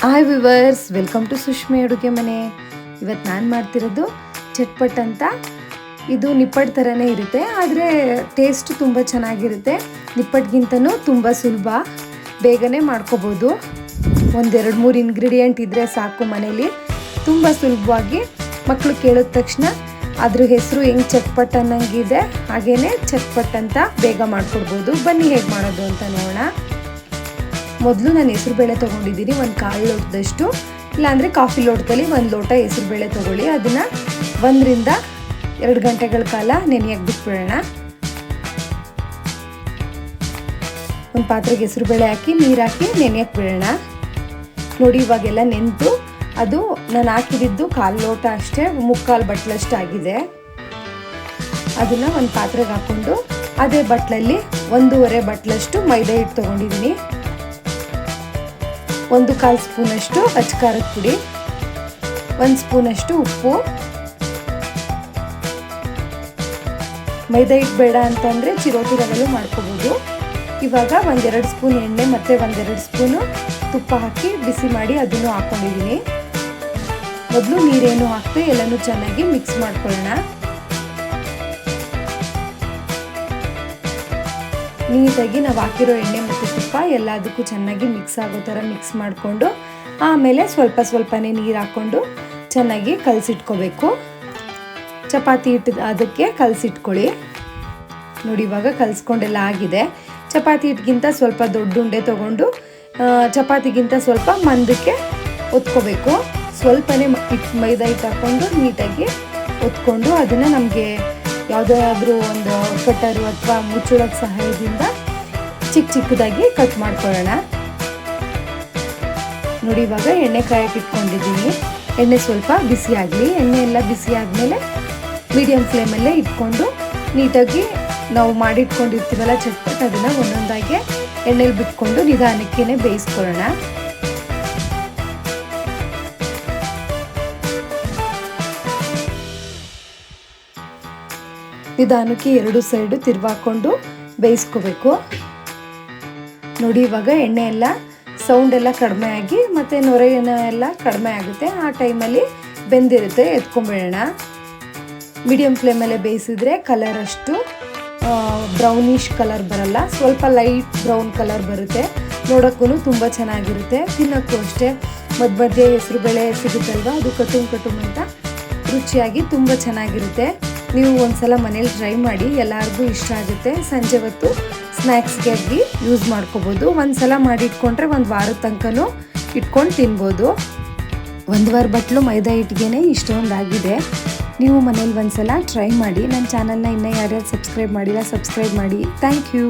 Hi viewers, welcome to ಸುಷ್ಮಿ ಅಡುಗೆ ಮನೆ. ಇವತ್ತು ನಾನು ಮಾಡ್ತಿರೋದು ಚಟ್ಪಟ್ ಅಂತ. ಇದು ನಿಪ್ಪಟ್ಟು ಥರನೇ ಇರುತ್ತೆ, ಆದರೆ ಟೇಸ್ಟ್ ತುಂಬ ಚೆನ್ನಾಗಿರುತ್ತೆ. ನಿಪ್ಪಟ್ಟಿಗಿಂತನೂ ತುಂಬ ಸುಲಭ, ಬೇಗನೆ ಮಾಡ್ಕೋಬೋದು. 1-2-3 ಇಂಗ್ರೀಡಿಯೆಂಟ್ ಇದ್ದರೆ ಸಾಕು ಮನೇಲಿ. ತುಂಬ ಸುಲಭವಾಗಿ ಮಕ್ಕಳು ಕೇಳಿದ ತಕ್ಷಣ ಅದ್ರ ಹೆಸರು ಹೆಂಗೆ ಚಟ್ಪಟ್ ಅನ್ನಂಗಿದೆ, ಹಾಗೇ ಚಟ್ಪಟ್ ಅಂತ ಬೇಗ ಮಾಡ್ಕೊಡ್ಬೋದು. ಬನ್ನಿ ಹೇಗೆ ಮಾಡೋದು ಅಂತ ನೋಡೋಣ. ಮೊದಲು ನಾನು ಹೆಸರುಬೇಳೆ ತೊಗೊಂಡಿದ್ದೀನಿ, 1/4 ಲೋಟದಷ್ಟು. ಇಲ್ಲಾಂದರೆ ಕಾಫಿ ಲೋಟದಲ್ಲಿ 1 ಲೋಟ ಹೆಸರುಬೇಳೆ ತೊಗೊಳ್ಳಿ. ಅದನ್ನು 1-2 ಗಂಟೆಗಳ ಕಾಲ ನೆನೆಯಕ್ಕೆ ಬಿಟ್ಬಿಡೋಣ. ಒಂದು ಪಾತ್ರೆಗೆ ಹೆಸರುಬೇಳೆ ಹಾಕಿ ನೀರು ಹಾಕಿ ನೆನೆಯಕ್ಕೆ ಬಿಡೋಣ. ನೋಡಿ, ಇವಾಗೆಲ್ಲ ನೆನೆದು ಅದು ನಾನು ಹಾಕಿದ್ದು 1/4 ಲೋಟ ಅಷ್ಟೇ, 3/4 ಬಟ್ಲಷ್ಟು ಆಗಿದೆ. ಅದನ್ನು ಒಂದು ಪಾತ್ರೆಗೆ ಹಾಕ್ಕೊಂಡು ಅದೇ ಬಟ್ಲಲ್ಲಿ 1.5 ಬಟ್ಲಷ್ಟು ಮೈದಾ ಹಿಟ್ಟು ತೊಗೊಂಡಿದ್ದೀನಿ. 1/4 ಸ್ಪೂನಷ್ಟು ಅಚ್ಚಕಾರದ ಪುಡಿ, 1 ಸ್ಪೂನಷ್ಟು ಉಪ್ಪು. ಮೈದಾ ಹಿಟ್ಟು ಬೇಡ ಅಂತಂದರೆ ಚಿರೋಟಿ ರವೆಲ್ಲೂ ಮಾಡ್ಕೋಬೋದು. ಇವಾಗ 1-2 ಸ್ಪೂನ್ ಎಣ್ಣೆ ಮತ್ತು 1-2 ಸ್ಪೂನು ತುಪ್ಪ ಹಾಕಿ ಬಿಸಿ ಮಾಡಿ ಅದನ್ನು ಹಾಕ್ಕೊಂಡಿದ್ದೀನಿ. ಮೊದಲು ನೀರೇನು ಹಾಕಿ ಎಲ್ಲನೂ ಚೆನ್ನಾಗಿ ಮಿಕ್ಸ್ ಮಾಡ್ಕೊಳ್ಳೋಣ. ನೀಟಾಗಿ ನಾವು ಹಾಕಿರೋ ಎಣ್ಣೆ ಮತ್ತು ತುಪ್ಪ ಎಲ್ಲದಕ್ಕೂ ಚೆನ್ನಾಗಿ ಮಿಕ್ಸ್ ಆಗೋ ಥರ ಮಿಕ್ಸ್ ಮಾಡಿಕೊಂಡು ಆಮೇಲೆ ಸ್ವಲ್ಪನೇ ನೀರು ಹಾಕ್ಕೊಂಡು ಚೆನ್ನಾಗಿ ಕಲಸಿಟ್ಕೋಬೇಕು. ಚಪಾತಿ ಹಿಟ್ಟು ಅದಕ್ಕೆ ಕಲಸಿಟ್ಕೊಳ್ಳಿ. ನೋಡಿ, ಇವಾಗ ಕಲಸ್ಕೊಂಡೆಲ್ಲ ಆಗಿದೆ. ಚಪಾತಿ ಹಿಟ್ಟಿಗಿಂತ ಸ್ವಲ್ಪ ದೊಡ್ಡ ಉಂಡೆ ತೊಗೊಂಡು ಚಪಾತಿಗಿಂತ ಸ್ವಲ್ಪ ಮಂದಕ್ಕೆ ಒತ್ಕೋಬೇಕು. ಸ್ವಲ್ಪನೇ ಮೈದಾ ಹಿಟ್ಟು ಹಾಕ್ಕೊಂಡು ನೀಟಾಗಿ ಒತ್ಕೊಂಡು ಅದನ್ನು ನಮಗೆ ಯಾವುದಾದ್ರೂ ಒಂದು ಕಟ್ಟರು ಅಥವಾ ಮುಚ್ಚಳದ ಸಹಾಯದಿಂದ ಚಿಕ್ಕದಾಗಿ ಕಟ್ ಮಾಡ್ಕೊಳ್ಳೋಣ. ನೋಡಿ, ಇವಾಗ ಎಣ್ಣೆ ಕಾಯಕ್ಕೆ ಇಟ್ಕೊಂಡಿದ್ದೀನಿ. ಎಣ್ಣೆ ಸ್ವಲ್ಪ ಬಿಸಿ ಆಗಲಿ. ಎಣ್ಣೆ ಎಲ್ಲ ಬಿಸಿ ಆದಮೇಲೆ ಮೀಡಿಯಮ್ ಫ್ಲೇಮಲ್ಲೇ ಇಟ್ಕೊಂಡು ನೀಟಾಗಿ ನಾವು ಮಾಡಿಟ್ಕೊಂಡಿರ್ತೀವಲ್ಲ ಚಟ್ಪಟ್, ಅದನ್ನು ಒಂದೊಂದಾಗಿ ಎಣ್ಣೆಲಿ ಬಿಟ್ಕೊಂಡು ನಿಧಾನಕ್ಕೇ ಬೇಯಿಸ್ಕೊಳ್ಳೋಣ. ನಿಧಾನಕ್ಕೆ 2 ಸೈಡು ತಿರ್ವಾಕೊಂಡು ಬೇಯಿಸ್ಕೋಬೇಕು. ನೋಡಿ, ಇವಾಗ ಎಣ್ಣೆ ಎಲ್ಲ ಸೌಂಡ್ ಎಲ್ಲ ಕಡಿಮೆ ಆಗಿ ಮತ್ತು ನೊರೆನ ಎಲ್ಲ ಕಡಿಮೆ ಆಗುತ್ತೆ. ಆ ಟೈಮಲ್ಲಿ ಬೆಂದಿರುತ್ತೆ, ಎತ್ಕೊಂಡ್ಬಿಡೋಣ. ಮೀಡಿಯಮ್ ಫ್ಲೇಮಲ್ಲೇ ಬೇಯಿಸಿದ್ರೆ ಕಲರ್ ಅಷ್ಟು ಬ್ರೌನಿಷ್ ಕಲರ್ ಬರಲ್ಲ, ಸ್ವಲ್ಪ ಲೈಟ್ ಬ್ರೌನ್ ಕಲರ್ ಬರುತ್ತೆ. ನೋಡೋಕ್ಕೂ ತುಂಬ ಚೆನ್ನಾಗಿರುತ್ತೆ, ತಿನ್ನೋಕ್ಕೂ ಅಷ್ಟೇ. ಮಧ್ಯೆ ಹೆಸರುಬೇಳೆ ಸಿಗುತ್ತಲ್ವ, ಅದು ಕಟುಮ್ ಅಂತ ರುಚಿಯಾಗಿ ತುಂಬ ಚೆನ್ನಾಗಿರುತ್ತೆ. ನೀವು ಒಂದ್ಸಲ ಮನೇಲಿ ಟ್ರೈ ಮಾಡಿ, ಎಲ್ಲರಿಗೂ ಇಷ್ಟ ಆಗುತ್ತೆ. ಸಂಜೆ ಹೊತ್ತು ಸ್ನ್ಯಾಕ್ಸ್ಗೆ ಆಗಿ ಯೂಸ್ ಮಾಡ್ಕೋಬೋದು. ಒಂದ್ಸಲ ಮಾಡಿ ಇಟ್ಕೊಂಡ್ರೆ 1 ವಾರದ ತನಕನೂ ಇಟ್ಕೊಂಡು ತಿನ್ಬೋದು. 1 ವಾರ ಬಟ್ಲು ಮೈದಾ ಹಿಟ್ಟಿಗೆ ಇಷ್ಟೊಂದಾಗಿದೆ. ನೀವು ಮನೇಲಿ ಒಂದ್ಸಲ ಟ್ರೈ ಮಾಡಿ. ನನ್ನ ಚಾನಲ್ನ ಇನ್ನೂ ಯಾರ್ಯಾರು ಸಬ್ಸ್ಕ್ರೈಬ್ ಮಾಡಿಲ್ಲ, ಸಬ್ಸ್ಕ್ರೈಬ್ ಮಾಡಿ. Thank you.